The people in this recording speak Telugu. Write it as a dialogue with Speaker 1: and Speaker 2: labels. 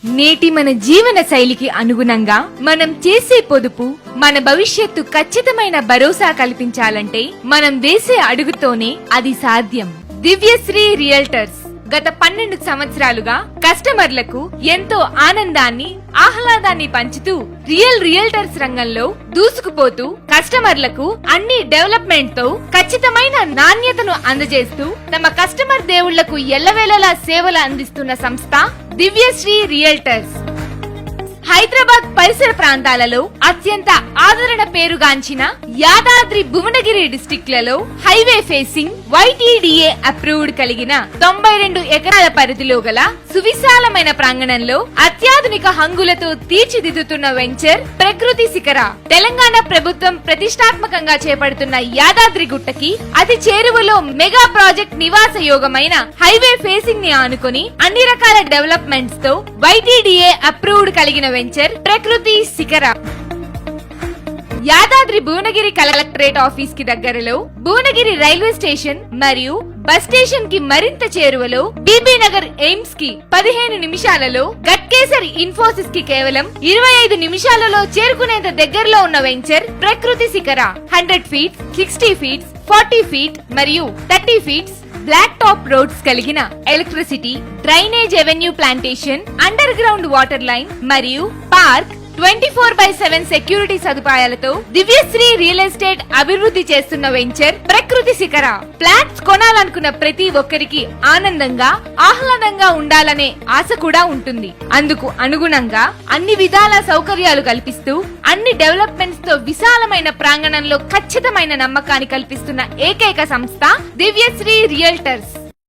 Speaker 1: నేటి మన జీవన శైలికి అనుగుణంగా మనం చేసే పొదుపు మన భవిష్యత్తు ఖచ్చితమైన భరోసా కల్పించాలంటే మనం వేసే అడుగుతోనే అది సాధ్యం. దివ్యశ్రీ రియల్టర్స్ గత 12 సంవత్సరాలుగా కస్టమర్లకు ఎంతో ఆనందాన్ని ఆహ్లాదాన్ని పంచుతూ రియల్టర్స్ రంగంలో దూసుకుపోతూ కస్టమర్లకు అన్ని డెవలప్మెంట్ తో ఖచ్చితమైన నాణ్యతను అందజేస్తూ తమ కస్టమర్ దేవుళ్లకు ఎల్లవేళలా సేవలు అందిస్తున్న సంస్థ దివ్యశ్రీ రియల్టర్స్. హైదరాబాద్ పరిసర ప్రాంతాలలో అత్యంత ఆదరణ పేరుగాంచిన యాదాద్రి భువనగిరి డిస్ట్రిక్ట్లలో హైవే ఫేసింగ్ YTDA అప్రూవ్డ్ కలిగిన 92 ఎకరాల పరిధిలో గల సువిశాలమైన ప్రాంగణంలో అత్యాధునిక హంగులతో తీర్చిదిద్దుతున్న వెంచర్ ప్రకృతి శిఖర. తెలంగాణ ప్రభుత్వం ప్రతిష్టాత్మకంగా చేపడుతున్న యాదాద్రి గుట్టకి అతి చేరువలో మెగా ప్రాజెక్ట్ నివాస యోగమైన హైవే ఫేసింగ్ ని ఆనుకొని అన్ని రకాల డెవలప్మెంట్స్ తో YTDA అప్రూవ్డ్ కలిగిన వెంచర్ ప్రకృతి శిఖర. యాదాద్రి భువనగిరి కలెక్టరేట్ ఆఫీస్ కి దగ్గరలో భువనగిరి రైల్వే స్టేషన్ మరియు బస్ స్టేషన్ కి మరింత చేరువలో బీబీ నగర్ ఎయిమ్స్ కి 15 నిమిషాలలో, గట్కేసర్ ఇన్ఫోసిస్ కి కేవలం 25 నిమిషాలలో చేరుకునేంత దగ్గరలో ఉన్న వెంచర్ ప్రకృతి శిఖర. 100 ఫీట్, 60 ఫీట్, 40 ఫీట్ మరియు 30 ఫీట్స్ బ్లాక్ టాప్ రోడ్స్ కలిగిన electricity, drainage, avenue plantation, under ground water line మరియు పార్క్, 24/7 సెక్యూరిటీ సదుపాయాలతో దివ్యశ్రీ రియల్ ఎస్టేట్ అభివృద్ధి చేస్తున్న వెంచర్ ప్రకృతి శిఖర. ఫ్లాట్స్ కొనాలనుకున్న ప్రతి ఒక్కరికి ఆనందంగా ఆహ్లాదంగా ఉండాలనే ఆశ కూడా ఉంటుంది. అందుకు అనుగుణంగా అన్ని విధాల సౌకర్యాలు కల్పిస్తూ అన్ని డెవలప్మెంట్స్ తో విశాలమైన ప్రాంగణంలో ఖచ్చితమైన నమ్మకాన్ని కల్పిస్తున్న ఏకైక సంస్థ దివ్యశ్రీ రియల్టర్స్.